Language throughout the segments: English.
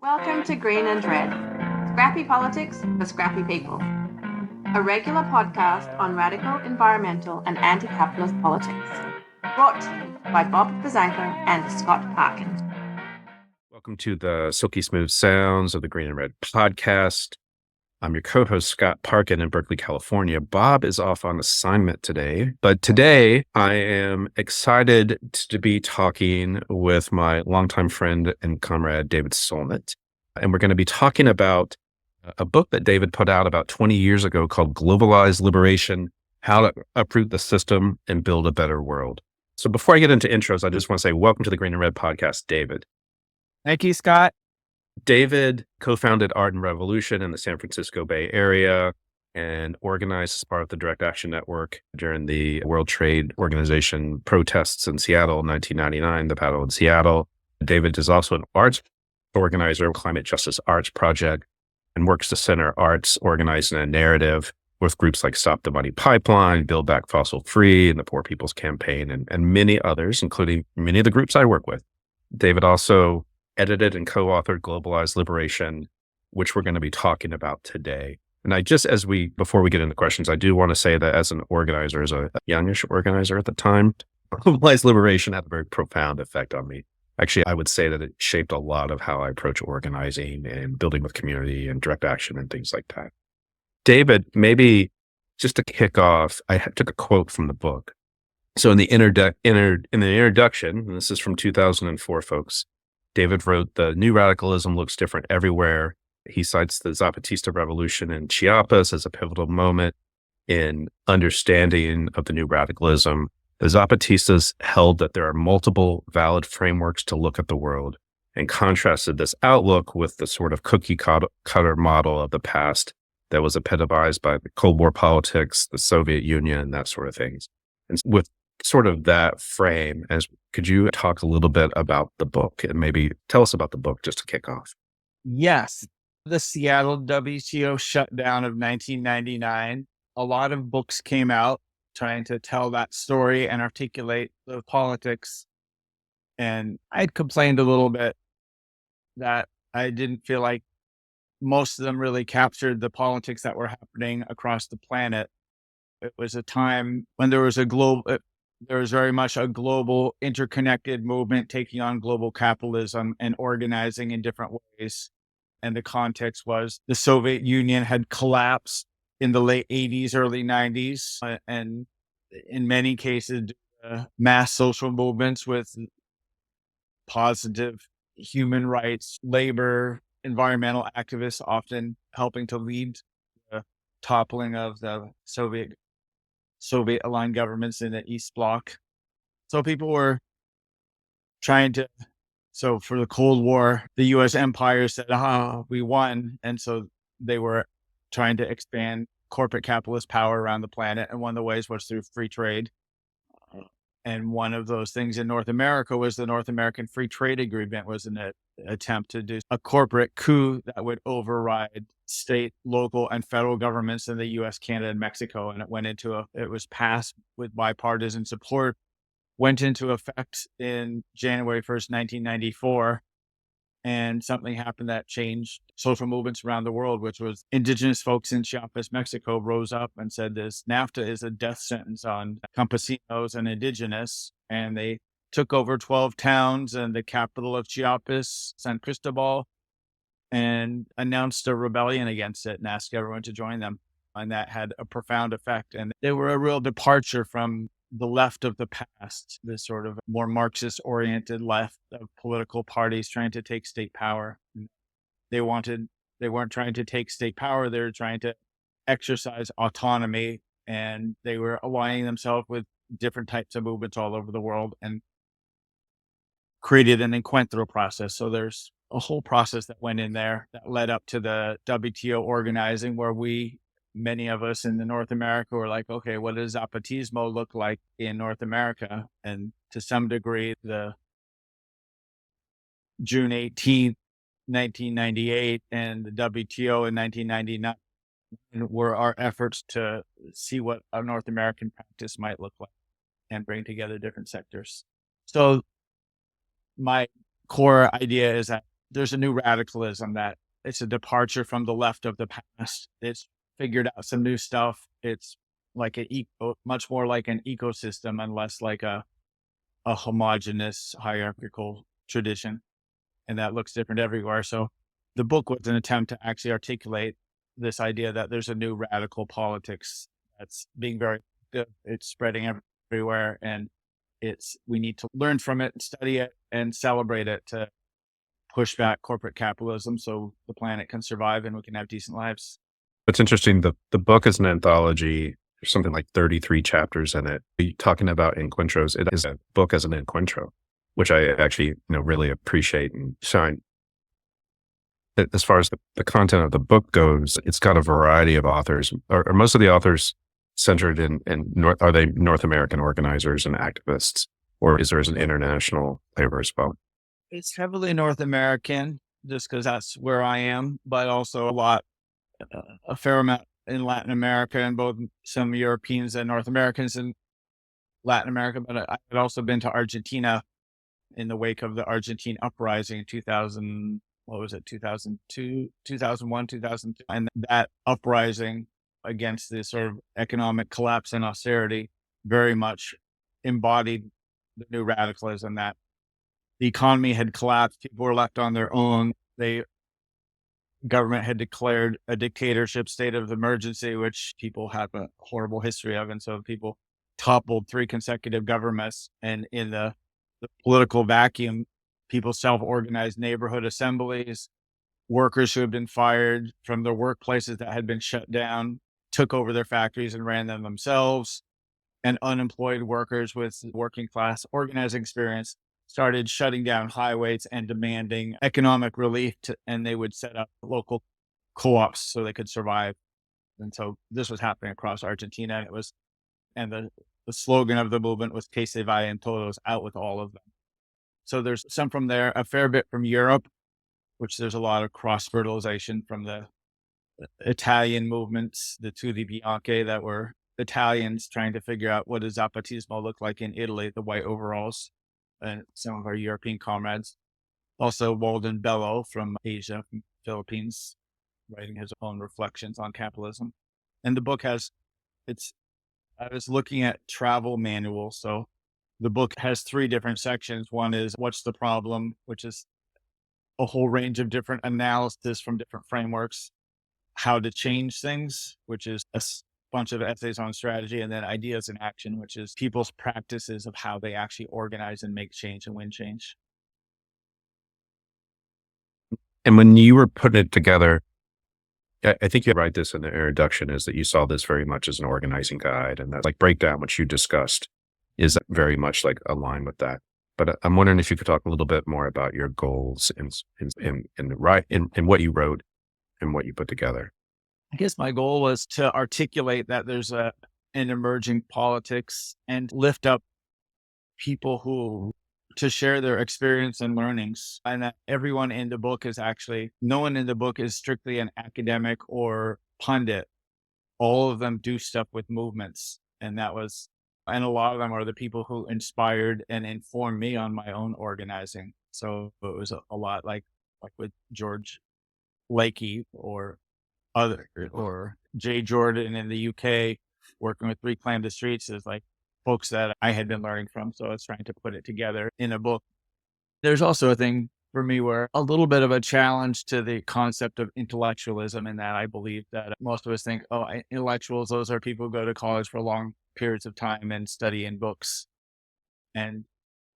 Welcome to Green and Red, Scrappy Politics for Scrappy People, a regular podcast on radical, environmental and anti-capitalist politics, brought to you by Bob Bazanko and Scott Parkin. Welcome to the silky smooth sounds of the Green and Red podcast. I'm your co-host, Scott Parkin in Berkeley, California. Bob is off on assignment today, but today I am excited to be talking with my longtime friend and comrade, David Solnit. And we're going to be talking about a book that David put out about 20 years ago called Globalize Liberation, How to Uproot the System and Build a Better World. So before I get into intros, I just want to say welcome to the Green and Red podcast, David. Thank you, Scott. David co-founded Art and Revolution in the San Francisco Bay Area and organized as part of the Direct Action Network during the World Trade Organization protests in Seattle in 1999, the Battle in Seattle. David is also an arts organizer of Climate Justice Arts Project and works to center arts organizing a narrative with groups like Stop the Money Pipeline, Build Back Fossil Free, and the Poor People's Campaign, and many others, including many of the groups I work with. David also edited and co-authored Globalize Liberation, which we're going to be talking about today. And before we get into questions, I do want to say that as an organizer, as a youngish organizer at the time, Globalize Liberation had a very profound effect on me. Actually, I would say that it shaped a lot of how I approach organizing and building with community and direct action and things like that. David, maybe just to kick off, I took a quote from the book. So in the introduction, and this is from 2004, folks, David wrote, "The new radicalism looks different everywhere." He cites the Zapatista revolution in Chiapas as a pivotal moment in understanding of the new radicalism. The Zapatistas held that there are multiple valid frameworks to look at the world and contrasted this outlook with the sort of cookie cutter model of the past that was epitomized by the Cold War politics, the Soviet Union, that sort of things. And with sort of that frame, could you talk a little bit about the book and maybe tell us about the book just to kick off? Yes. The Seattle WTO shutdown of 1999, a lot of books came out trying to tell that story and articulate the politics. And I'd complained a little bit that I didn't feel like most of them really captured the politics that were happening across the planet. It was a time when there was very much a global interconnected movement taking on global capitalism and organizing in different ways. And the context was the Soviet Union had collapsed in the late 80s, early 90s, and in many cases, mass social movements with positive human rights, labor, environmental activists often helping to lead the toppling of the Soviet-aligned governments in the East Bloc. So people were so for the Cold War, the U.S. empire said, we won. And so they were trying to expand corporate capitalist power around the planet. And one of the ways was through free trade. And one of those things in North America was the North American Free Trade Agreement was an attempt to do a corporate coup that would override state, local, and federal governments in the U.S., Canada, and Mexico. And it was passed with bipartisan support, went into effect in January 1st, 1994. And something happened that changed social movements around the world, which was indigenous folks in Chiapas, Mexico, rose up and said this NAFTA is a death sentence on campesinos and indigenous. And they took over 12 towns and the capital of Chiapas, San Cristobal, and announced a rebellion against it and asked everyone to join them. And that had a profound effect. And they were a real departure from the left of the past, this sort of more Marxist-oriented left of political parties trying to take state power. They weren't trying to take state power. They were trying to exercise autonomy, and they were aligning themselves with different types of movements all over the world and created an encuentro process. So there's a whole process that went in there that led up to the WTO organizing, where many of us in North America were like, okay, what does Zapatismo look like in North America? And to some degree, the June 18th, 1998 and the WTO in 1999 were our efforts to see what a North American practice might look like and bring together different sectors. So my core idea is that there's a new radicalism that it's a departure from the left of the past. It's figured out some new stuff. It's like much more like an ecosystem and less like a homogenous hierarchical tradition. And that looks different everywhere. So the book was an attempt to actually articulate this idea that there's a new radical politics that's being very good. It's spreading everywhere, and we need to learn from it, study it, and celebrate it to push back corporate capitalism so the planet can survive and we can have decent lives. It's interesting. The book is an anthology. There's something like 33 chapters in it. You're talking about encuentros. It is a book as an encuentro, which I actually really appreciate and shine. As far as the content of the book goes, it's got a variety of authors. Are most of the authors centered in are they North American organizers and activists, or is there an international flavor as well? It's heavily North American, just because that's where I am, but also a fair amount in Latin America, and both some Europeans and North Americans in Latin America. But I had also been to Argentina in the wake of the Argentine uprising in 2000. What was it? 2002, 2001, 2002. And that uprising against this sort of economic collapse and austerity very much embodied the new radicalism, that the economy had collapsed. People were left on their own. Government had declared a dictatorship, state of emergency, which people have a horrible history of. And so people toppled 3 consecutive governments. And in the political vacuum, people self-organized neighborhood assemblies. Workers who had been fired from their workplaces that had been shut down took over their factories and ran them themselves. And unemployed workers with working class organizing experience started shutting down highways and demanding economic relief, and they would set up local co-ops so they could survive. And so this was happening across Argentina. And the slogan of the movement was "Que se vayan todos," out with all of them. So there's some from there, a fair bit from Europe, which there's a lot of cross-fertilization from the Italian movements, the Tutti Bianche, that were Italians trying to figure out what does Zapatismo look like in Italy, the white overalls, and some of our European comrades. Also Walden Bello from Asia, from Philippines, writing his own reflections on capitalism. And the book I was looking at travel manuals. So the book has 3 different sections. One is what's the problem, which is a whole range of different analysis from different frameworks. How to change things, which is a bunch of essays on strategy, and then ideas in action, which is people's practices of how they actually organize and make change and win change. And when you were putting it together, I think you write this in the introduction, is that you saw this very much as an organizing guide, and that like breakdown, which you discussed, is very much like aligned with that. But I'm wondering if you could talk a little bit more about your goals in what you wrote and what you put together. I guess my goal was to articulate that there's an emerging politics and lift up people to share their experience and learnings. And that everyone in the book no one in the book is strictly an academic or pundit. All of them do stuff with movements. And a lot of them are the people who inspired and informed me on my own organizing. So it was a lot like with George Lakey or Jay Jordan in the UK, working with Reclaim the Streets, is like folks that I had been learning from. So I was trying to put it together in a book. There's also a thing for me where a little bit of a challenge to the concept of intellectualism, in that I believe that most of us think, intellectuals, those are people who go to college for long periods of time and study in books. And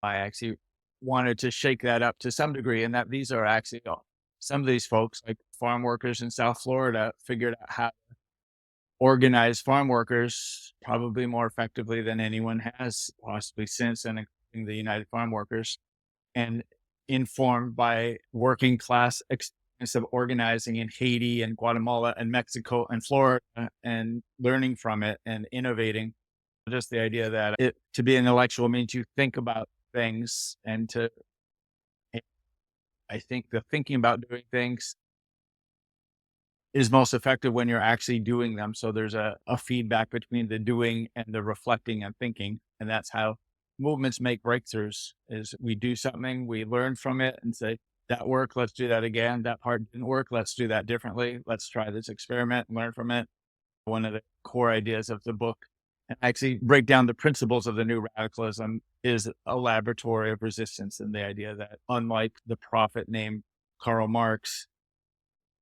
I actually wanted to shake that up to some degree, and that these are actually some of these folks, like farm workers in South Florida, figured out how to organize farm workers probably more effectively than anyone has possibly since, and including the United Farm Workers, and informed by working class experience of organizing in Haiti and Guatemala and Mexico and Florida, and learning from it and innovating. Just the idea that to be intellectual means you think about things, and I think the thinking about doing things is most effective when you're actually doing them. So there's a feedback between the doing and the reflecting and thinking. And that's how movements make breakthroughs, is we do something, we learn from it and say, that worked. Let's do that again. That part didn't work. Let's do that differently. Let's try this experiment, learn from it. One of the core ideas of the book, and actually break down the principles of the new radicalism, is a laboratory of resistance, and the idea that, unlike the prophet named Karl Marx,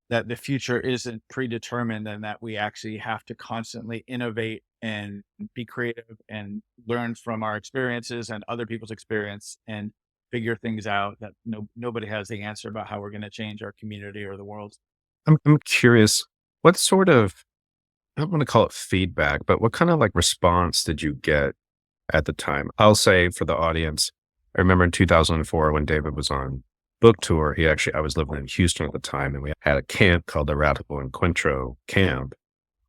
that the future isn't predetermined and that we actually have to constantly innovate and be creative and learn from our experiences and other people's experience and figure things out, that nobody has the answer about how we're going to change our community or the world. I'm curious, what sort of, I don't want to call it feedback, but what kind of like response did you get at the time? I'll say for the audience, I remember in 2004 when David was on book tour, I was living in Houston at the time, and we had a camp called the Radical Encuentro Camp,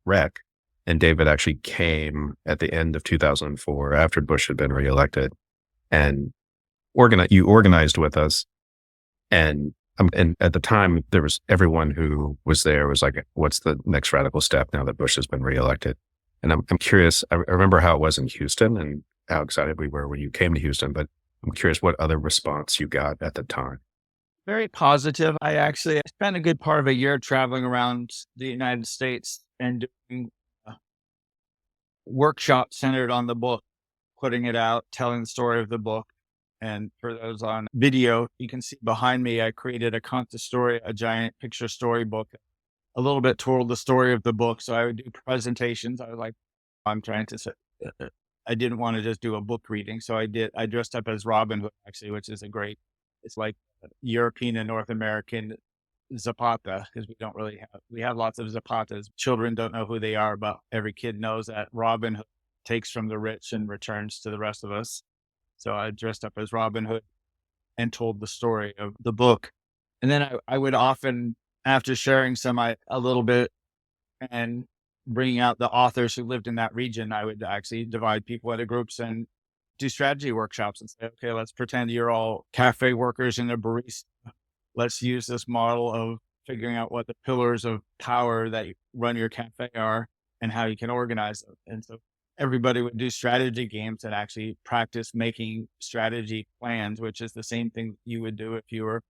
REC. And David actually came at the end of 2004 after Bush had been reelected, and you organized with us. And at the time, there was everyone who was there was like, what's the next radical step now that Bush has been reelected? And I'm curious, I remember how it was in Houston and how excited we were when you came to Houston, but I'm curious what other response you got at the time. Very positive. I spent a good part of a year traveling around the United States and doing workshops centered on the book, putting it out, telling the story of the book. And for those on video, you can see behind me, I created a conta story, a giant picture storybook, a little bit told the story of the book. So I would do presentations. I was like, I'm trying to say, I didn't want to just do a book reading. So I dressed up as Robin Hood, actually, which is it's like European and North American Zapata, because we have lots of Zapatas. Children don't know who they are, but every kid knows that Robin Hood takes from the rich and returns to the rest of us. So I dressed up as Robin Hood and told the story of the book. And then I would often, after sharing a little bit and bringing out the authors who lived in that region, I would actually divide people into groups and do strategy workshops and say, okay, let's pretend you're all cafe workers and a barista. Let's use this model of figuring out what the pillars of power that run your cafe are and how you can organize them. And so everybody would do strategy games and actually practice making strategy plans, which is the same thing you would do if you were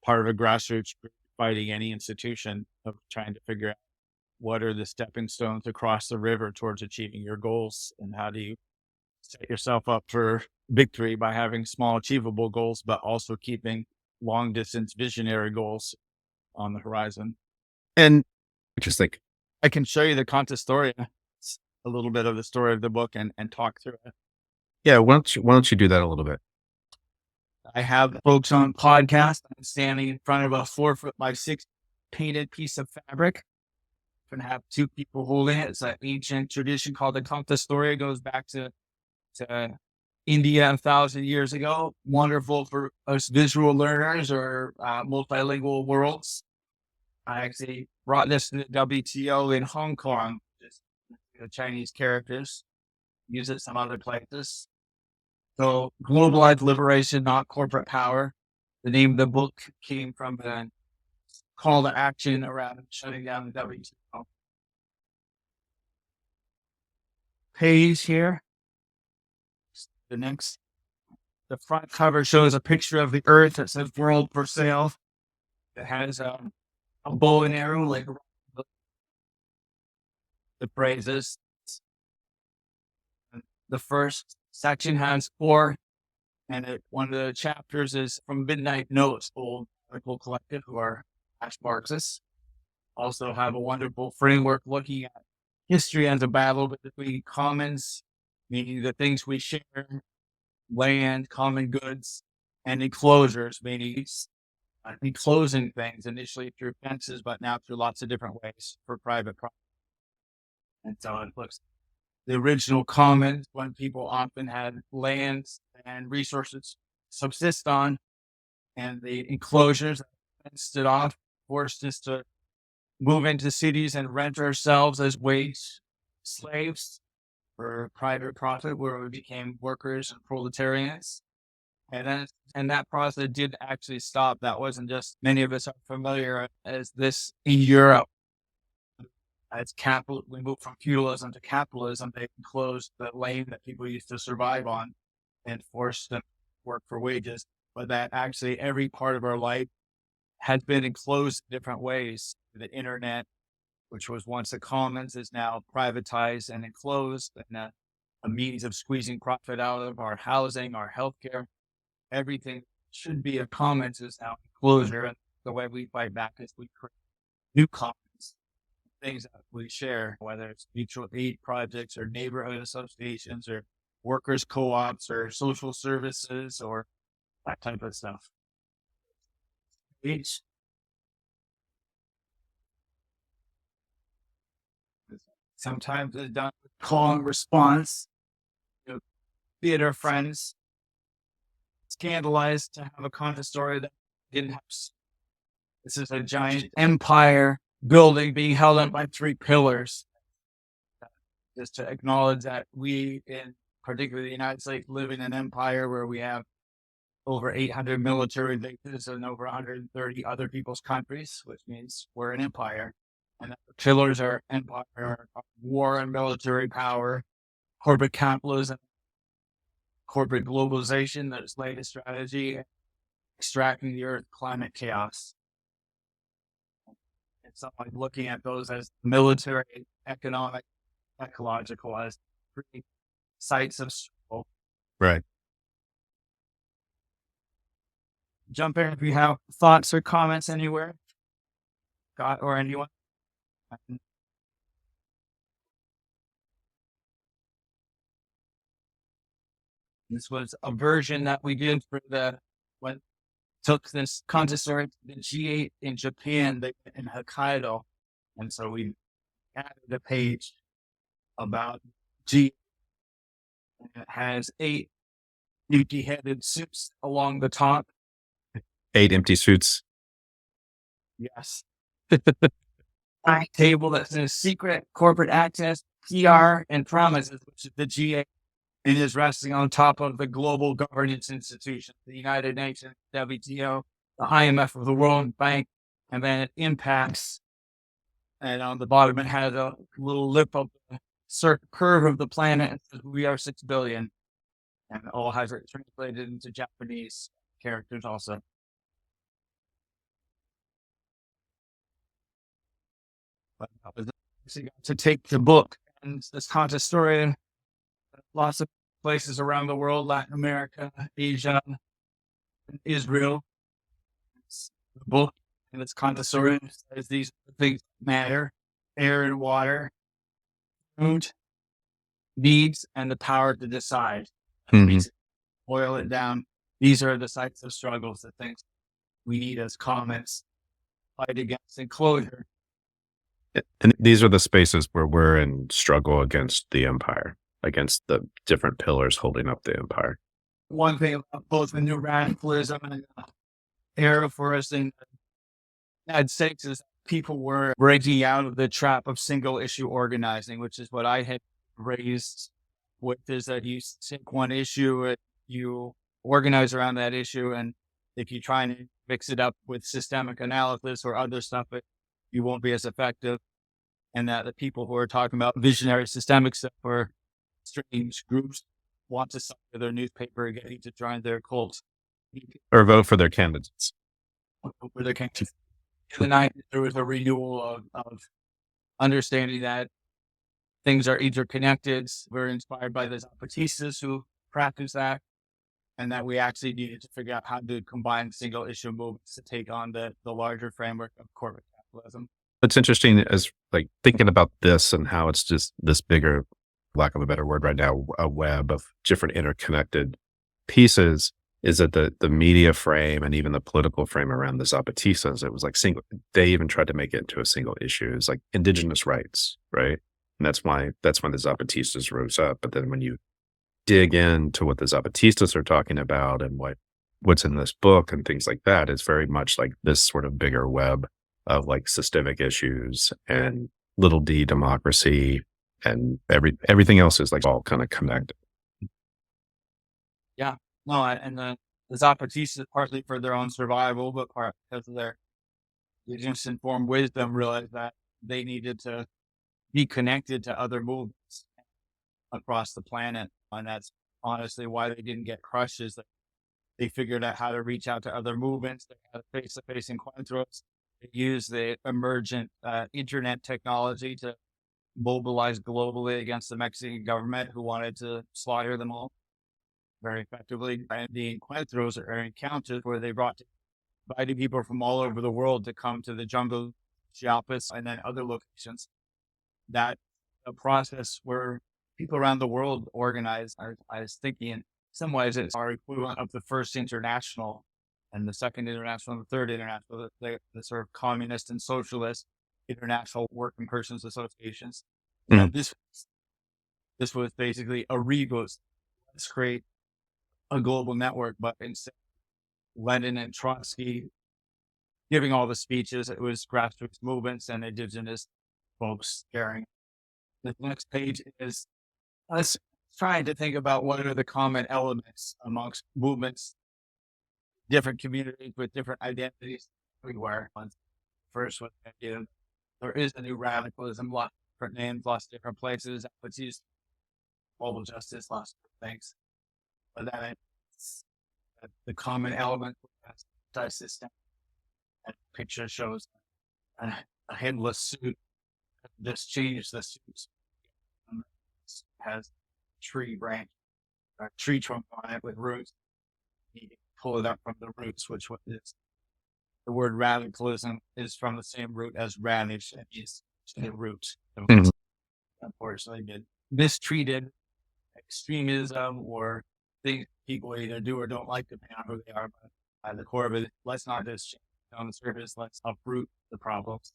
part of a grassroots group fighting any institution, of trying to figure out what are the stepping stones across the river towards achieving your goals, and how do you set yourself up for victory by having small achievable goals, but also keeping long distance visionary goals on the horizon. And just think, I can show you the conta story, a little bit of the story of the book, and talk through it. yeah, why don't you do that a little bit? I have folks on podcast. I'm standing in front of a 4 foot by 6 painted piece of fabric. I'm going to have two people holding it. It's an ancient tradition called the conta story. It goes back to India 1,000 years ago. Wonderful for us visual learners or multilingual worlds. I actually brought this to the WTO in Hong Kong. Just the Chinese characters. Use it some other places. So, Globalize Liberation, not corporate power. The name of the book came from the call to action around shutting down the WTO. Page here. The front cover shows a picture of the Earth that says "World for Sale." It has a bow and arrow, like the phrases. The first section has 4, and one of the chapters is from Midnight Notes, old radical collective who are Marxists. Also have a wonderful framework looking at history as a battle between commons, meaning the things we share, land, common goods, and enclosures, meaning enclosing things initially through fences, but now through lots of different ways for private property. And so it looks the original commons, when people often had lands and resources subsist on, and the enclosures that fenced it off, forced us to move into cities and rent ourselves as wage slaves for private profit, where we became workers and proletarians. And that process did actually stop. That wasn't just, many of us are familiar as this in Europe. As capital, we moved from feudalism to capitalism. They closed the land that people used to survive on and forced them to work for wages. But that actually every part of our life has been enclosed in different ways. The internet, which was once the commons, is now privatized and enclosed, and a means of squeezing profit out of our housing, our healthcare. Everything should be a commons is now enclosure. And the way we fight back is we create new commons, things that we share, whether it's mutual aid projects or neighborhood associations or workers' co-ops or social services or that type of stuff. Each sometimes it's done with call and response. Theater friends scandalized to have a content story that didn't have. This is a giant empire building being held up by three pillars. Just to acknowledge that we, in particularly the United States, live in an empire where we have over 800 military bases in over 130 other people's countries, which means we're an empire. And the pillars are empire, war and military power, corporate capitalism, corporate globalization, that's latest strategy, extracting the earth, climate chaos. It's not like looking at those as military, economic, ecological as three sites of struggle. Right. Jump in if you have thoughts or comments anywhere. Scott or anyone. This was a version that we did for took this content story to the G8 in Japan, in Hokkaido. And so we added a page about G8. It has 8 empty-headed suits along the top. 8 empty suits. Yes. Table that says secret corporate access, PR, and promises, which is the G8. It is resting on top of the global governance institutions, the United Nations, WTO, the IMF of the World Bank, and then it impacts. And on the bottom, it has a little lip of the curve of the planet. It says, we are 6 billion. And it all has it translated into Japanese characters also. But to take the book and this content story, lots of places around the world, Latin America, Asia, Israel. The book and its content story says these things matter: air and water, food, needs, and the power to decide. Boil it down. These are the sites of struggles, the things we need as commons, fight against enclosure. And these are the spaces where we're in struggle against the empire, against the different pillars holding up the empire. One thing about both the new radicalism and era for us in the United States is people were breaking out of the trap of single issue organizing, which is what I had raised with, is that you take one issue, you organize around that issue, and if you try and mix it up with systemic analysis or other stuff, you won't be as effective. And that the people who are talking about visionary systemic stuff or strange groups want to sell their newspaper and get you to join their cults. Or vote for their candidates. For their candidates. In the 90s, there was a renewal of understanding that things are interconnected. We're inspired by the Zapatistas who practice that, and that we actually needed to figure out how to combine single issue movements to take on the larger framework of corporate capitalism. What's interesting is like thinking about this and how it's just this bigger, lack of a better word right now, a web of different interconnected pieces, is that the media frame and even the political frame around the Zapatistas, it was like they even tried to make it into a single issue. It's like indigenous rights, right? And that's when the Zapatistas rose up. But then when you dig into what the Zapatistas are talking about and what's in this book and things like that, it's very much like this sort of bigger web of like systemic issues and little d democracy, and everything else is like all kind of connected. Yeah, no, and the Zapatistas, partly for their own survival, but part because of their just informed wisdom, realized that they needed to be connected to other movements across the planet, and that's honestly why they didn't get crushed. Is that They figured out how to reach out to other movements. They had face-to-face encuentros. They used the emergent internet technology to mobilize globally against the Mexican government, who wanted to slaughter them all very effectively. And the encuentros or encounters where they invited people from all over the world to come to the jungle, Chiapas, and then other locations. That a process where people around the world organized. I was thinking in some ways it's our equivalent of the first international and the second international and the third international, the sort of communist and socialist international working persons associations. And this was basically a reboot. Let's create a global network, but instead Lenin and Trotsky giving all the speeches, it was grassroots movements and indigenous folks sharing. The next page is us trying to think about what are the common elements amongst movements, different communities with different identities everywhere. First, what I did, there is a new radicalism, lots of different names, lots of different places. Let's use global justice, lots of things. But then the common element of system. That picture shows a headless suit. This changed the suits. Has tree branch, a tree trunk on it with roots. You can pull it up from the roots, which is the word radicalism is from the same root as radish, and is the root. Unfortunately, been mistreated, extremism, or things people either do or don't like depending on who they are. But at the core of it, let's not just change on the surface. Let's uproot the problems.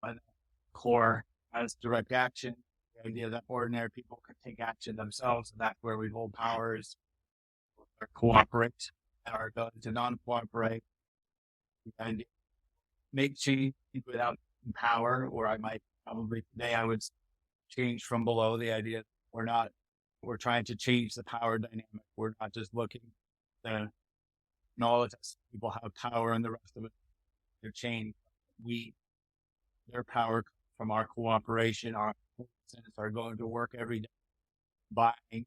But the core as direct action. The idea that ordinary people can take action themselves, and that's where we hold powers, or cooperate, and our ability to non-cooperate. The idea make change without power, or I might probably today I would change from below. The idea that we're trying to change the power dynamic. We're not just looking to acknowledge that people have power and the rest of it their change. Their power from our cooperation, our citizens are going to work every day, buying,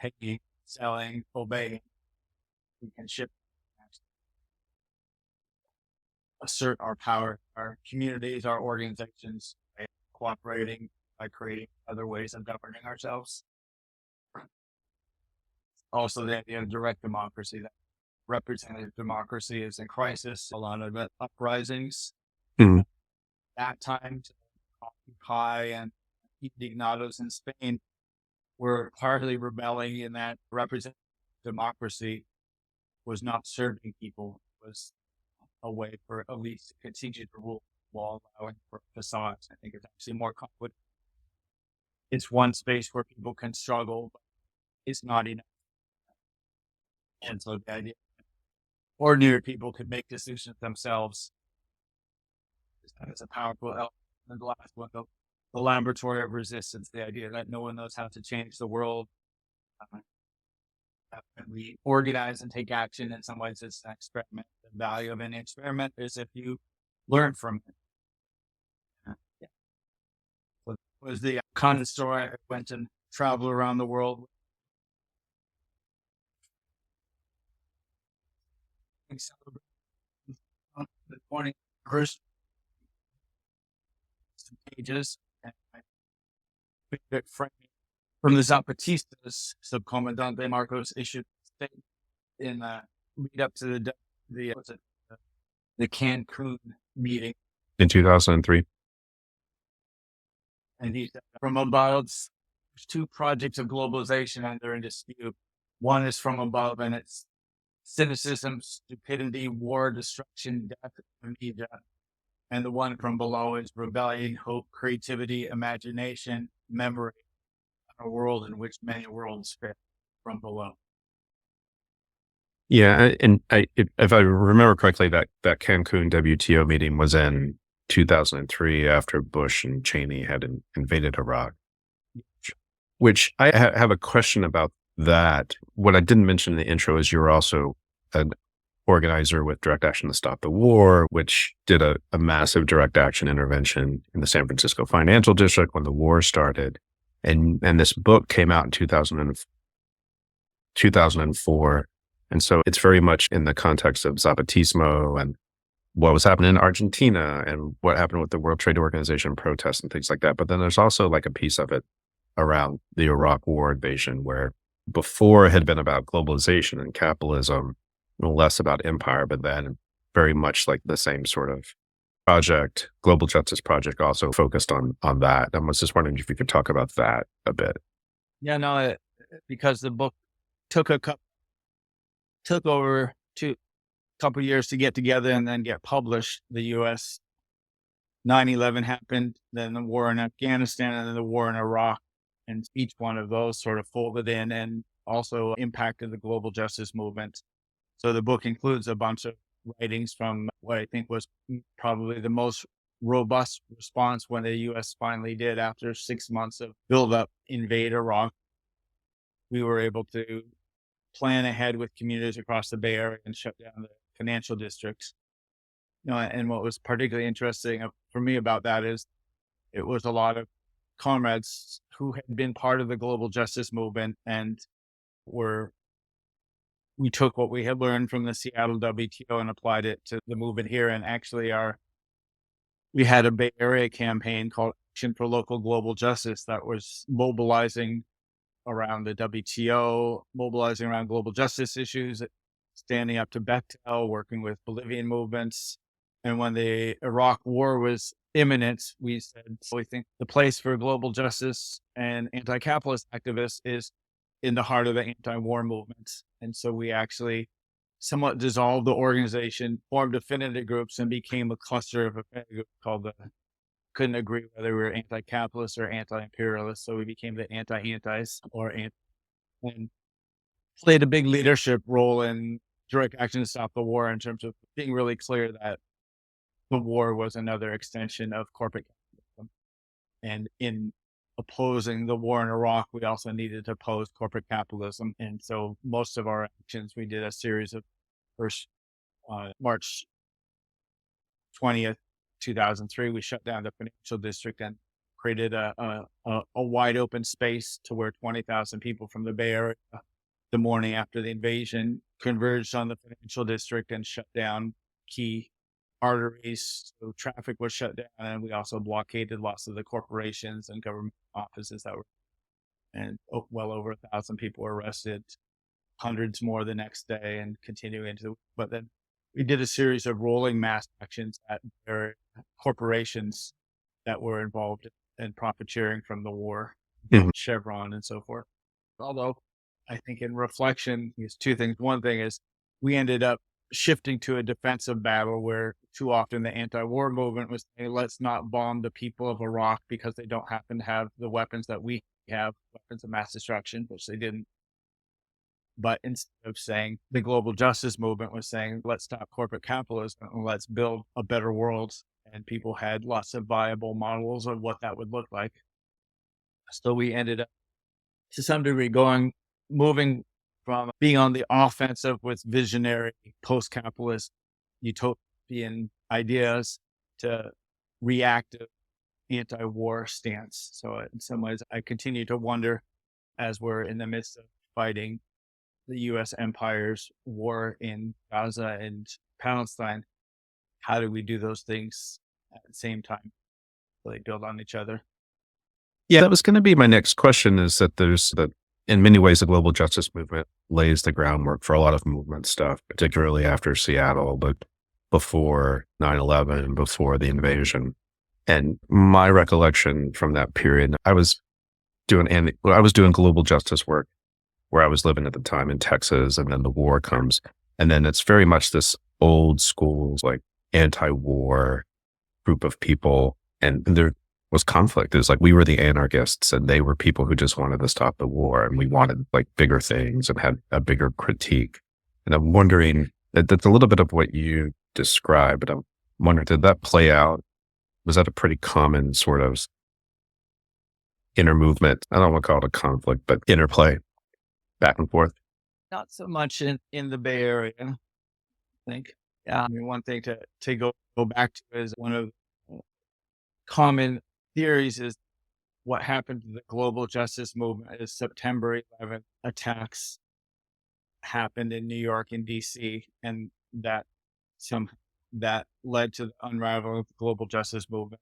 paying, selling, obeying. We can assert our power, our communities, our organizations, by cooperating, by creating other ways of governing ourselves. Also, the idea of direct democracy, that representative democracy is in crisis. A lot of uprisings. That time, Occupy and Indignados in Spain were partly rebelling in that representative democracy was not serving people. It was a way for elites to continue to rule while allowing for facades. I think it's actually more complicated. It's one space where people can struggle, but it's not enough. And so the idea that ordinary people can make decisions themselves is a powerful element. And the last one, the laboratory of resistance, the idea that no one knows how to change the world. We organize and take action. In some ways, it's an experiment. The value of an experiment is if you learn from it. So it was the kind of story. I went and traveled around the world. The 21st pages and big framing from the Zapatistas. Subcomandante Marcos issued a statement in lead up to the Cancun meeting in 2003. And he said, from above, there's two projects of globalization and they're in dispute. One is from above, and it's cynicism, stupidity, war, destruction, death, amnesia. And the one from below is rebellion, hope, creativity, imagination, memory, a world in which many worlds fit from below. Yeah, and if I remember correctly, that Cancun WTO meeting was in 2003 after Bush and Cheney had invaded Iraq. Which I have a question about that. What I didn't mention in the intro is you're also an organizer with Direct Action to Stop the War, which did a massive direct action intervention in the San Francisco financial district when the war started. And this book came out in 2004. And so it's very much in the context of Zapatismo and what was happening in Argentina and what happened with the World Trade Organization protests and things like that. But then there's also like a piece of it around the Iraq war invasion, where before it had been about globalization and capitalism, less about empire, but then very much like the same sort of project, Global Justice Project, also focused on that. I was just wondering if you could talk about that a bit. Yeah, no, because the book took over a couple years to get together and then get published. The U.S. 9/11 happened, then the war in Afghanistan, and then the war in Iraq. And each one of those sort of folded in and also impacted the global justice movement. So the book includes a bunch of writings from what I think was probably the most robust response when the U.S. finally did, after 6 months of buildup, invade Iraq. We were able to plan ahead with communities across the Bay Area and shut down the financial districts. And what was particularly interesting for me about that is it was a lot of comrades who had been part of the global justice movement and we took what we had learned from the Seattle WTO and applied it to the movement here. And actually we had a Bay Area campaign called Action for Local Global Justice that was mobilizing around the WTO, mobilizing around global justice issues, standing up to Bechtel, working with Bolivian movements. And when the Iraq war was imminent, we said, we think the place for global justice and anti-capitalist activists is in the heart of the anti-war movement. And so we actually somewhat dissolved the organization, formed affinity groups, and became a cluster of affinity groups called couldn't agree whether we were anti-capitalist or anti-imperialist. So we became the anti-antis and played a big leadership role in direct action to stop the war, in terms of being really clear that the war was another extension of corporate capitalism. And in opposing the war in Iraq, we also needed to oppose corporate capitalism. And so most of our actions, we did a series of March 20th, 2003, we shut down the financial district and created a wide open space to where 20,000 people from the Bay Area, the morning after the invasion, converged on the financial district and shut down key arteries. So traffic was shut down, and we also blockaded lots of the corporations and government offices and well over 1,000 people were arrested, hundreds more the next day, and continuing but then we did a series of rolling mass actions at corporations that were involved in profiteering from the war, Chevron and so forth. Although I think in reflection, there's two things. One thing is we ended up shifting to a defensive battle where too often the anti-war movement was saying, let's not bomb the people of Iraq because they don't happen to have the weapons that we have, weapons of mass destruction, which they didn't. But instead of saying, the global justice movement was saying, let's stop corporate capitalism and let's build a better world. And people had lots of viable models of what that would look like. So we ended up, to some degree, moving from being on the offensive with visionary post-capitalist utopian ideas to reactive anti-war stance. So in some ways, I continue to wonder, as we're in the midst of fighting the U.S. empire's war in Gaza and Palestine, how do we do those things at the same time? So they build on each other. Yeah, that was going to be my next question, is that in many ways, the global justice movement lays the groundwork for a lot of movement stuff, particularly after Seattle, but before 9/11, before the invasion. And my recollection from that period, I was doing global justice work where I was living at the time in Texas, and then the war comes. And then it's very much this old school, like anti-war group of people. And there was conflict. It was like, we were the anarchists and they were people who just wanted to stop the war. And we wanted like bigger things and had a bigger critique. And I'm wondering, that's a little bit of what you described, but I'm wondering, did that play out? Was that a pretty common sort of inner movement? I don't want to call it a conflict, but interplay back and forth? Not so much in the Bay Area, I think. Yeah, I mean, one thing to go back to is one of the common theories is what happened to the global justice movement is September 11th attacks happened in New York and DC, and that led to the unraveling of the global justice movement.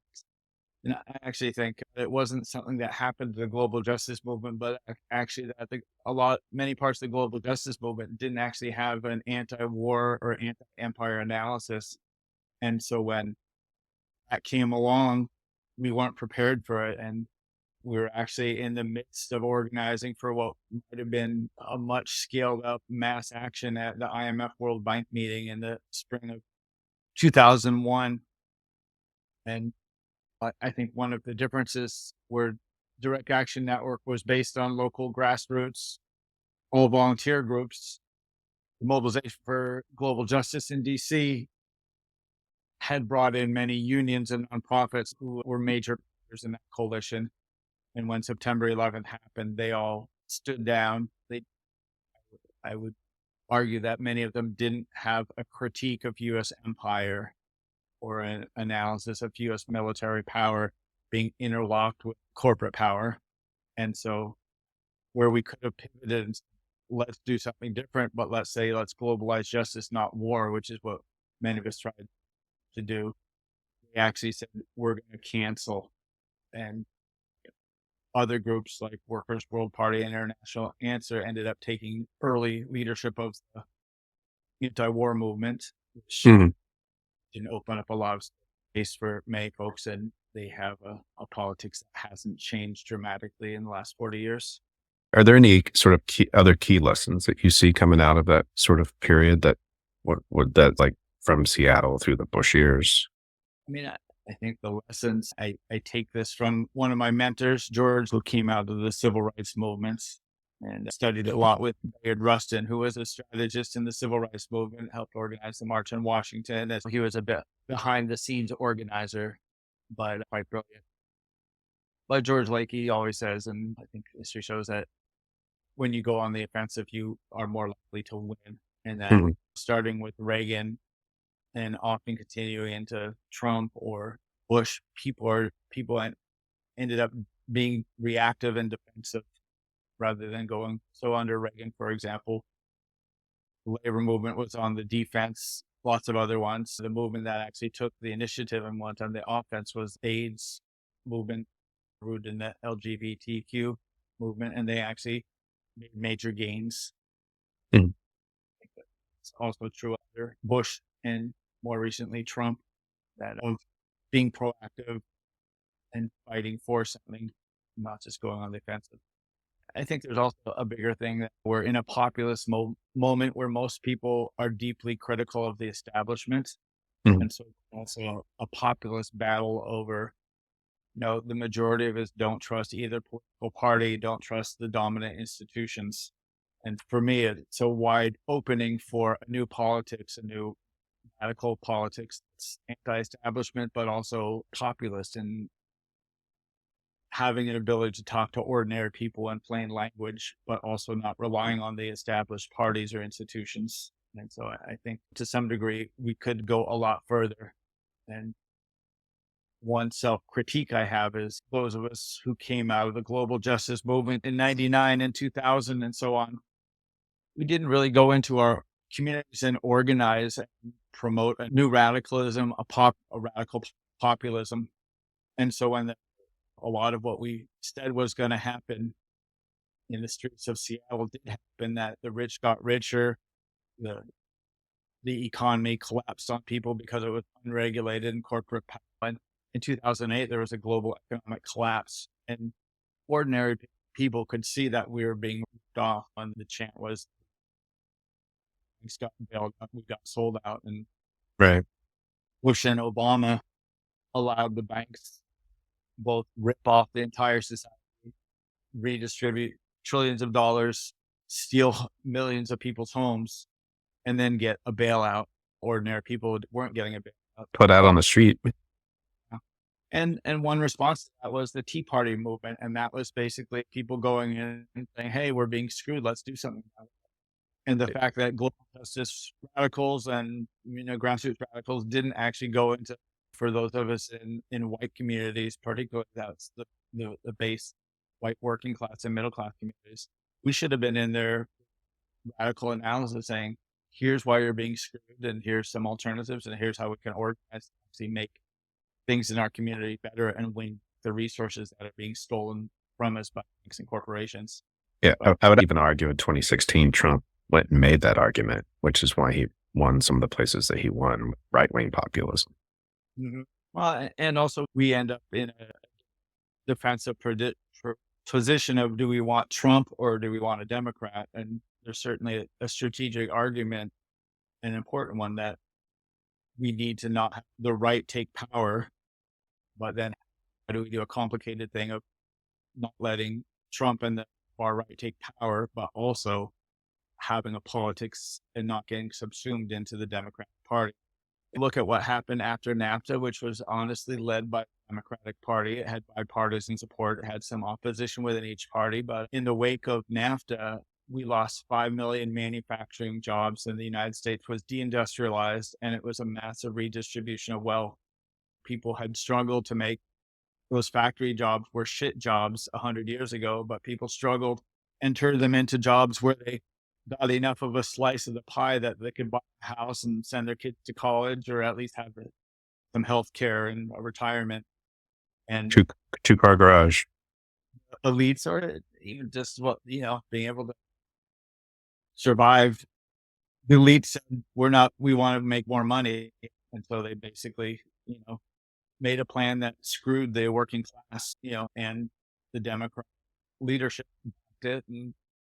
And I actually think it wasn't something that happened to the global justice movement, but actually I think many parts of the global justice movement didn't actually have an anti-war or anti-empire analysis. And so when that came along, we weren't prepared for it. And we were actually in the midst of organizing for what might have been a much scaled up mass action at the IMF World Bank meeting in the spring of 2001. And I think one of the differences where Direct Action Network was based on local grassroots, all volunteer groups. The Mobilization for Global Justice in DC had brought in many unions and nonprofits who were major players in that coalition. And when September 11th happened, they all stood down. I would argue that many of them didn't have a critique of U.S. empire or an analysis of U.S. military power being interlocked with corporate power. And so where we could have pivoted and said, let's do something different, but let's globalize justice, not war, which is what many of us tried to do. We actually said, we're going to cancel. And other groups like Workers' World Party and International Answer ended up taking early leadership of the anti-war movement, which didn't open up a lot of space for many folks, and they have a politics that hasn't changed dramatically in the last 40 years. Are there any sort of other key lessons that you see coming out of that sort of period that that like from Seattle through the Bush years? I mean, I think the lessons, I take this from one of my mentors, George, who came out of the civil rights movements and studied a lot with Bayard Rustin, who was a strategist in the civil rights movement, helped organize the March on Washington. He was a bit behind the scenes organizer, but quite brilliant. But George Lakey always says, and I think history shows that when you go on the offensive, you are more likely to win. And then starting with Reagan and often continuing into Trump or Bush, people ended up being reactive and defensive rather than going. So under Reagan, for example, the labor movement was on the defense, lots of other ones. The movement that actually took the initiative and went on the offense was AIDS movement, rooted in the LGBTQ movement, and they actually made major gains. It's also true under Bush and more recently Trump, that of being proactive and fighting for something, not just going on the offensive. I think there's also a bigger thing that we're in a populist moment where most people are deeply critical of the establishment. And so also a populist battle over, the majority of us don't trust either political party, don't trust the dominant institutions. And for me, it's a wide opening for a new politics, a new radical politics that's anti-establishment, but also populist, and having an ability to talk to ordinary people in plain language, but also not relying on the established parties or institutions. And so I think to some degree, we could go a lot further. And one self-critique I have is those of us who came out of the global justice movement in 99 and 2000 and so on, we didn't really go into our communities and organize and promote a new radicalism, a radical populism. And so when a lot of what we said was going to happen in the streets of Seattle did happen, that the rich got richer, the economy collapsed on people because it was unregulated and corporate power. And in 2008, there was a global economic collapse, and ordinary people could see that we were being ripped off. And the chant was, "Banks got bailed out, we got sold out." And Bush and Obama allowed the banks both rip off the entire society, redistribute trillions of dollars, steal millions of people's homes, and then get a bailout. Ordinary people weren't getting a bailout. Put out on the street. And one response to that was the Tea Party movement. And that was basically people going in and saying, hey, we're being screwed. Let's do something about it. And the fact that global justice radicals and grassroots radicals didn't actually go into, for those of us in white communities, particularly that's the base white working class and middle class communities, we should have been in there radical analysis saying, here's why you're being screwed, and here's some alternatives, and here's how we can organize to actually make things in our community better and win the resources that are being stolen from us by banks and corporations. Yeah, I would even argue in 2016, Trump went and made that argument, which is why he won some of the places that he won with right-wing populism. Mm-hmm. Well, and also we end up in a defensive position of, do we want Trump or do we want a Democrat? And there's certainly a strategic argument, an important one, that we need to not have the right take power, but then how do we do a complicated thing of not letting Trump and the far right take power, but also having a politics and not getting subsumed into the Democratic Party. Look at what happened after NAFTA, which was honestly led by the Democratic Party. It had bipartisan support. It had some opposition within each party. But in the wake of NAFTA, we lost 5 million manufacturing jobs, and the United States was deindustrialized, and it was a massive redistribution of wealth. People had struggled to make those factory jobs were shit jobs 100 years ago, but people struggled and turned them into jobs where they got enough of a slice of the pie that they could buy a house and send their kids to college, or at least have some health care and a retirement. And two-car garage. Elites, or even just being able to survive. The elites said, we want to make more money. And so they basically, made a plan that screwed the working class, and the Democrat leadership did, and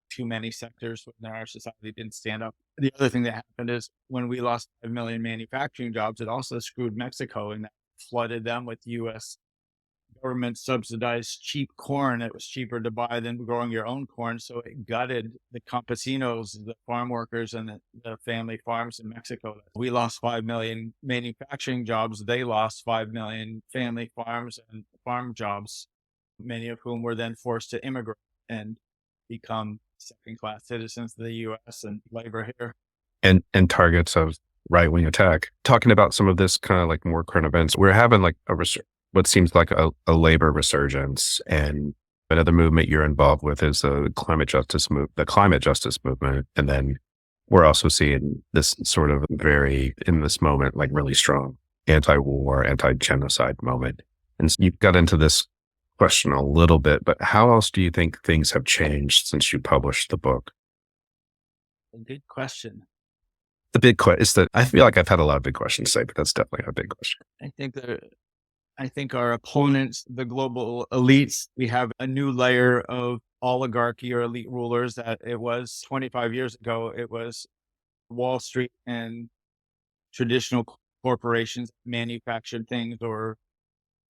too many sectors within our society didn't stand up. The other thing that happened is when we lost 5 million manufacturing jobs, it also screwed Mexico, and that flooded them with U.S. government subsidized cheap corn. It was cheaper to buy than growing your own corn. So it gutted the campesinos, the farm workers, and the family farms in Mexico. We lost 5 million manufacturing jobs. They lost 5 million family farms and farm jobs, many of whom were then forced to immigrate and become second-class citizens of the U.S. and labor here. And targets of right-wing attack. Talking about some of this kind of like more current events, we're having like what seems like a labor resurgence, and another movement you're involved with is the climate justice movement. And then we're also seeing this sort of in this moment, like really strong anti-war, anti-genocide moment. And so you got into this question a little bit, but how else do you think things have changed since you published the book? A good question. The big question is that I feel like I've had a lot of big questions to say, but that's definitely a big question. I think our opponents, the global elites, we have a new layer of oligarchy or elite rulers that it was 25 years ago. It was Wall Street and traditional corporations manufactured things or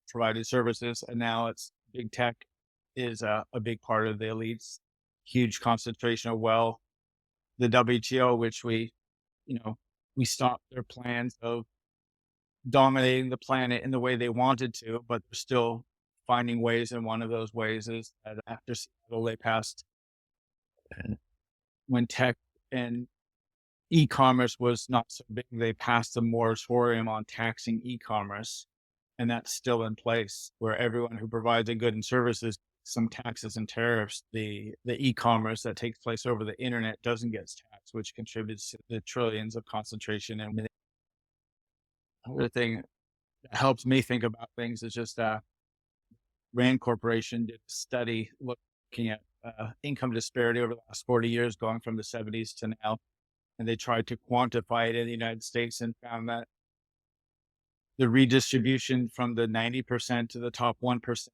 provided services. And now it's big tech is a big part of the elites, huge concentration of wealth. The WTO, which we stopped their plans of dominating the planet in the way they wanted to, but they're still finding ways. And one of those ways is that after Seattle, they passed, when tech and e-commerce was not so big, they passed a moratorium on taxing e-commerce. And that's still in place, where everyone who provides a good and services some taxes and tariffs, the e-commerce that takes place over the internet doesn't get taxed, which contributes to the trillions of concentration. And another thing that helps me think about things is just Rand Corporation did a study looking at income disparity over the last 40 years, going from the 70s to now. And they tried to quantify it in the United States and found that the redistribution from the 90% to the top 1%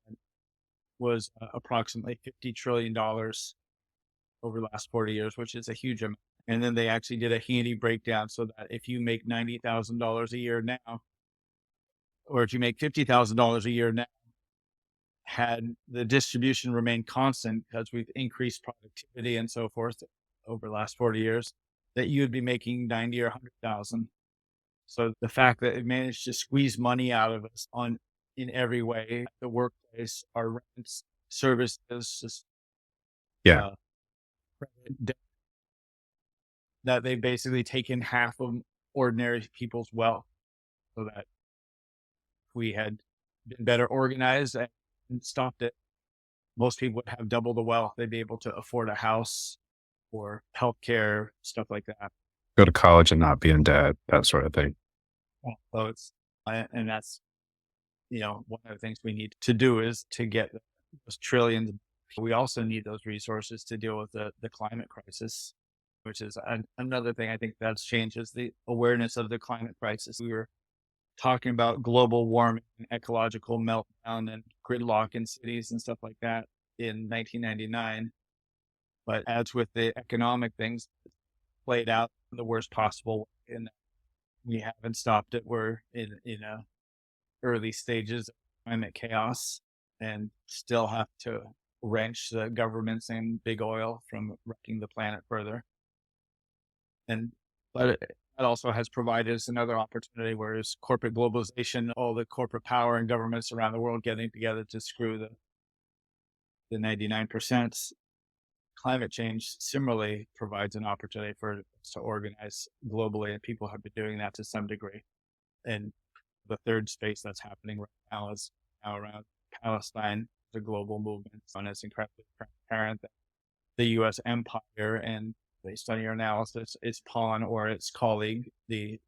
was approximately $50 trillion over the last 40 years, which is a huge amount. And then they actually did a handy breakdown so that if you make $90,000 a year now, or if you make $50,000 a year now, had the distribution remained constant, because we've increased productivity and so forth over the last 40 years, that you would be making 90 or 100,000. So the fact that it managed to squeeze money out of us in every way, the workplace, our rents, services, that they've basically taken half of ordinary people's wealth, so that if we had been better organized and stopped it, most people would have double the wealth. They'd be able to afford a house, or healthcare, stuff like that. Go to college and not be in debt, that sort of thing. So and that's, one of the things we need to do is to get those trillions. We also need those resources to deal with the climate crisis, which is another thing I think that's changed, is the awareness of the climate crisis. We were talking about global warming, ecological meltdown, and gridlock in cities and stuff like that in 1999. But as with the economic things, played out the worst possible way, and we haven't stopped it. We're in early stages of climate chaos and still have to wrench the governments and big oil from wrecking the planet further. But it also has provided us another opportunity, whereas corporate globalization, all the corporate power and governments around the world getting together to screw the 99%. Climate change similarly provides an opportunity for us to organize globally, and people have been doing that to some degree. And the third space that's happening right now is now around Palestine, the global movement. And it's incredibly transparent that the U.S. empire, and based on your analysis, its pawn or its colleague, the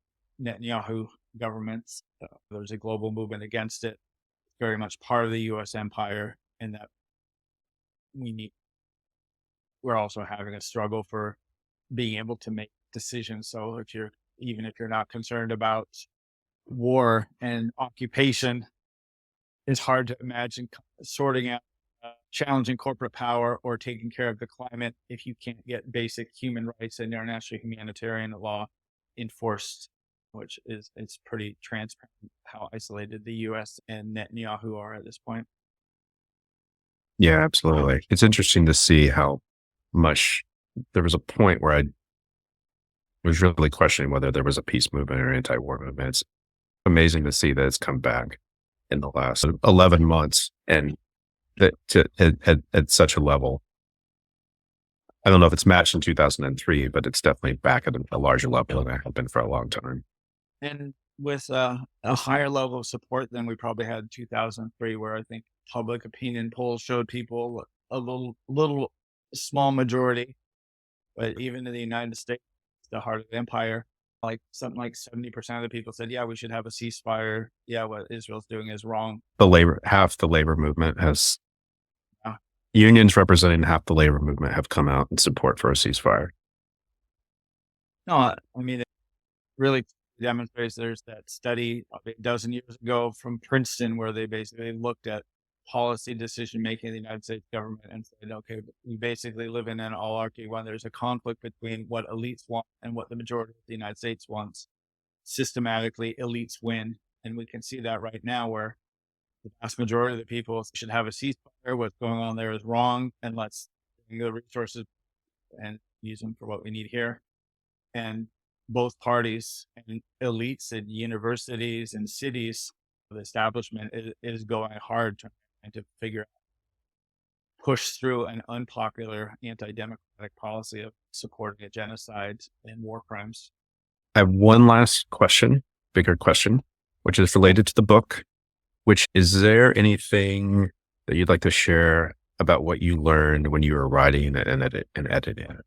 Netanyahu government, there's a global movement against it, very much part of the U.S. empire, and that we're also having a struggle for being able to make decisions. So even if you're not concerned about war and occupation, it's hard to imagine sorting out challenging corporate power or taking care of the climate if you can't get basic human rights and international humanitarian law enforced, which it's pretty transparent how isolated the U.S. and Netanyahu are at this point. Yeah, absolutely. It's interesting to see how much there was a point where I was really questioning whether there was a peace movement or anti-war movement. It's amazing to see that it's come back in the last 11 months and that at such a level. I don't know if it's matched in 2003, but it's definitely back at a larger level than it had been for a long time. And with a higher level of support than we probably had in 2003, where I think public opinion polls showed people a little small majority, but even in the United States, the heart of the empire, like something like 70% of the people said, yeah, we should have a ceasefire. Yeah, what Israel's doing is wrong. Half the labor movement has, unions representing half the labor movement have come out in support for a ceasefire. No, I mean, it really demonstrates. There's that study a dozen years ago from Princeton where they basically looked at policy decision making in the United States government and said, okay, we basically live in an oligarchy when there's a conflict between what elites want and what the majority of the United States wants. Systematically, elites win. And we can see that right now, where the vast majority of the people should have a ceasefire. What's going on there is wrong, and let's bring the resources and use them for what we need here. And both parties and elites and universities and cities, the establishment is going hard trying to figure out, push through an unpopular anti-democratic policy of supporting a genocide and war crimes. I have one last question, bigger question, which is related to the book, which is there anything that you'd like to share about what you learned when you were writing it and editing it?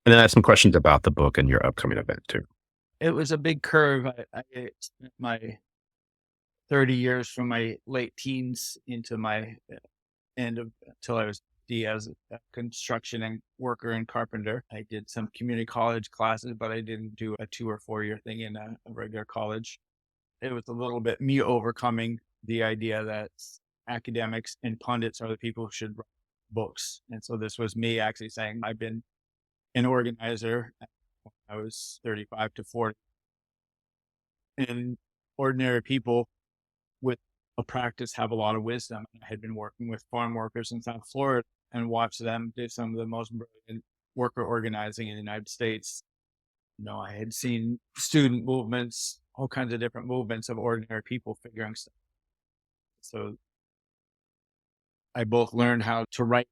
And then I have some questions about the book and your upcoming event too. It was a big curve. I spent my 30 years from my late teens into my end of until I was as a construction and worker and carpenter. I did some community college classes, but I didn't do a 2 or 4 year thing in a regular college. It was a little bit me overcoming the idea that academics and pundits are the people who should write books. And so this was me actually saying, I've been an organizer when I was 35 to 40. And ordinary people with a practice have a lot of wisdom. I had been working with farm workers in South Florida and watched them do some of the most brilliant worker organizing in the United States. I had seen student movements, all kinds of different movements of ordinary people figuring stuff. So I both learned how to write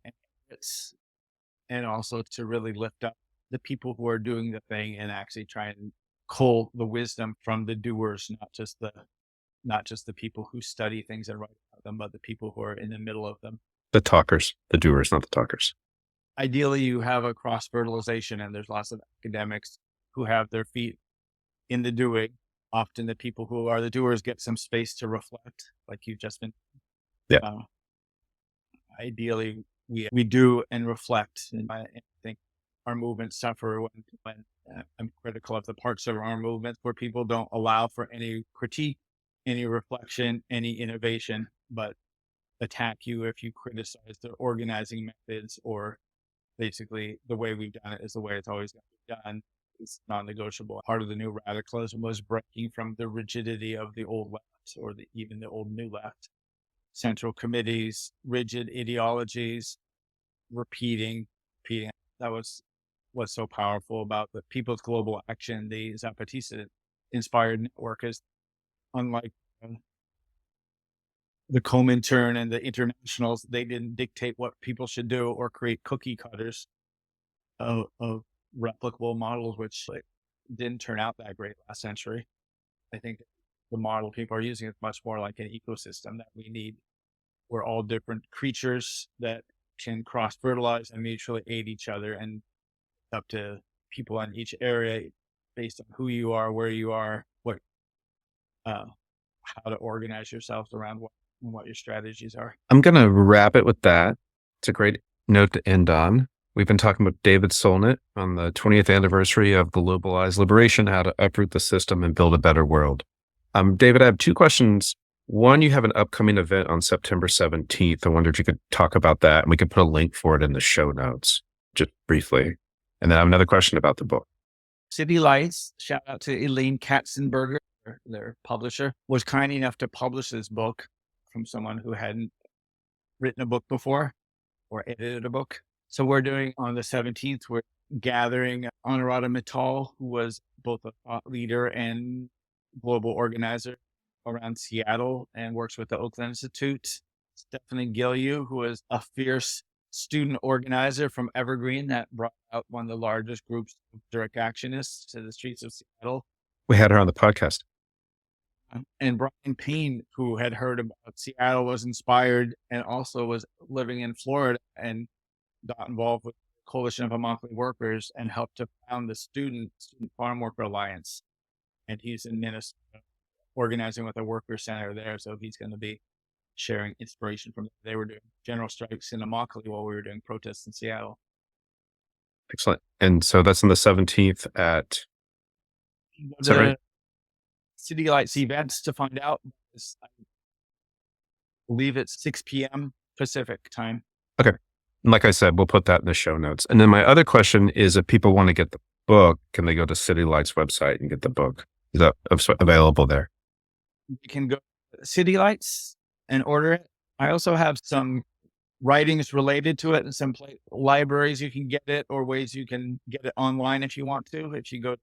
and also to really lift up the people who are doing the thing and actually try and cull the wisdom from the doers, not just the people who study things and write about them, but the people who are in the middle of them. The talkers, the doers, not the talkers. ideally you have a cross-fertilization, and there's lots of academics who have their feet in the doing. Often the people who are the doers get some space to reflect, like you've just been. Yeah. Ideally, we do and reflect. And I think our movements suffer when I'm critical of the parts of our movements where people don't allow for any critique, any reflection, any innovation, but attack you if you criticize the organizing methods, or basically the way we've done it is the way it's always going to be done. It's non-negotiable. Part of the new radicalism was breaking from the rigidity of the old left, or even the old new left. Central committees, rigid ideologies, repeating. That was what's so powerful about the People's Global Action, the Zapatista inspired network, is unlike the Comintern and the internationals. They didn't dictate what people should do or create cookie cutters of replicable models, which didn't turn out that great last century. I think the model people are using is much more like an ecosystem that we need. We're all different creatures that can cross-fertilize and mutually aid each other, and up to people in each area based on who you are, where you are, how to organize yourselves around what your strategies are. I'm going to wrap it with that. It's a great note to end on. We've been talking with David Solnit on the 20th anniversary of Globalize Liberation, how to uproot the system and build a better world. David, I have two questions. One, you have an upcoming event on September 17th. I wonder if you could talk about that, and we could put a link for it in the show notes, just briefly. And then I have another question about the book. City Lights, shout out to Elaine Katzenberger, their publisher, was kind enough to publish this book from someone who hadn't written a book before or edited a book. So we're doing on the 17th, we're gathering Anuradha Mittal, who was both a thought leader and global organizer around Seattle and works with the Oakland Institute. Stephanie Gilliu, who is a fierce student organizer from Evergreen that brought out one of the largest groups of direct actionists to the streets of Seattle. We had her on the podcast. And Brian Payne, who had heard about Seattle, was inspired and also was living in Florida and got involved with the Coalition of Immokalee Workers and helped to found the Student Farm Worker Alliance. And he's in Minnesota organizing with a worker center there. So he's going to be sharing inspiration from, they were doing general strikes in Immokalee while we were doing protests in Seattle. Excellent. And so that's on the 17th at... Is that right? City Lights events to find out. I believe it's 6 p.m. Pacific time. Okay. Like I said, we'll put that in the show notes. And then my other question is, if people want to get the book, can they go to City Lights website and get the book? Is that available there? You can go to City Lights and order it. I also have some writings related to it and some libraries you can get it, or ways you can get it online if you want to. If you go to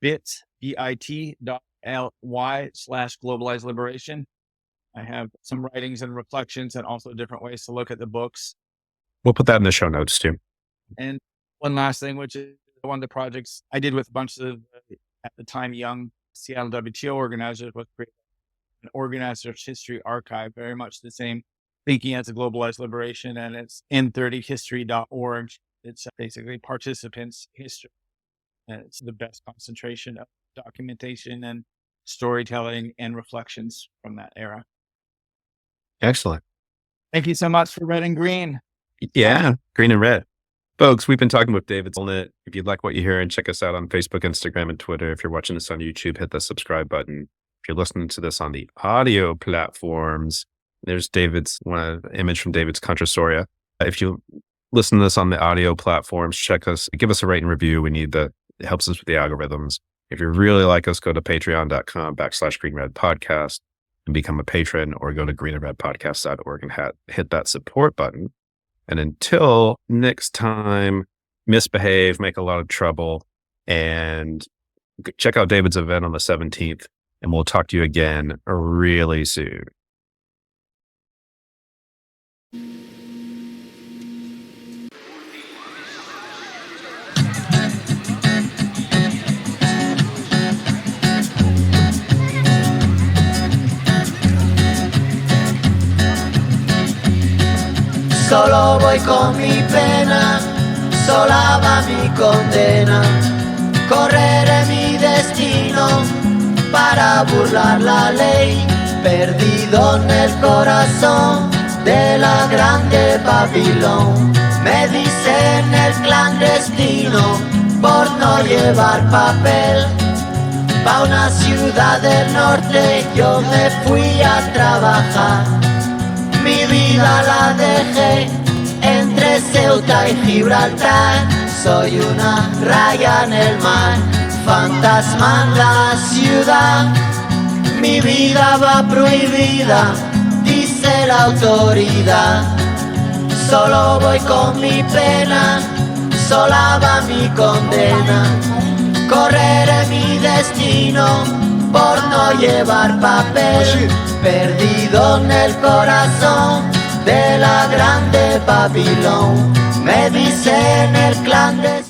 bit.ly/Globalize Liberation, I have some writings and reflections and also different ways to look at the books. We'll put that in the show notes too. And one last thing, which is one of the projects I did with a bunch of, at the time, young Seattle WTO organizers, was create an organizer's history archive, very much the same thinking as the Globalized Liberation, and it's n30history.org. It's basically participants' history. And it's the best concentration of documentation and storytelling and reflections from that era. Excellent. Thank you so much for Red and Green. Yeah, green and red. Folks, we've been talking with David Solnit. If you'd like what you hear, and check us out on Facebook, Instagram, and Twitter. If you're watching this on YouTube, hit the subscribe button. If you're listening to this on the audio platforms, there's David's image from David's Contrastoria. If you listen to this on the audio platforms, give us a rate and review. It helps us with the algorithms. If you really like us, go to patreon.com/greenredpodcast and become a patron, or go to greenandredpodcast.org and hit that support button. And until next time, misbehave, make a lot of trouble, and check out David's event on the 17th, and we'll talk to you again really soon. Solo voy con mi pena sola va mi condena. Correré mi destino para burlar la ley, perdido en el corazón de la grande Babilón. Me dicen el clandestino por no llevar papel. Pa' una ciudad del norte yo me fui a trabajar. Mi vida la dejé entre Ceuta y Gibraltar. Soy una raya en el mar, fantasma en la ciudad. Mi vida va prohibida, dice la autoridad. Solo voy con mi pena, sola va mi condena. Correré mi destino por no llevar papel, perdido en el corazón de la grande Babilón. Me dicen el clandestino.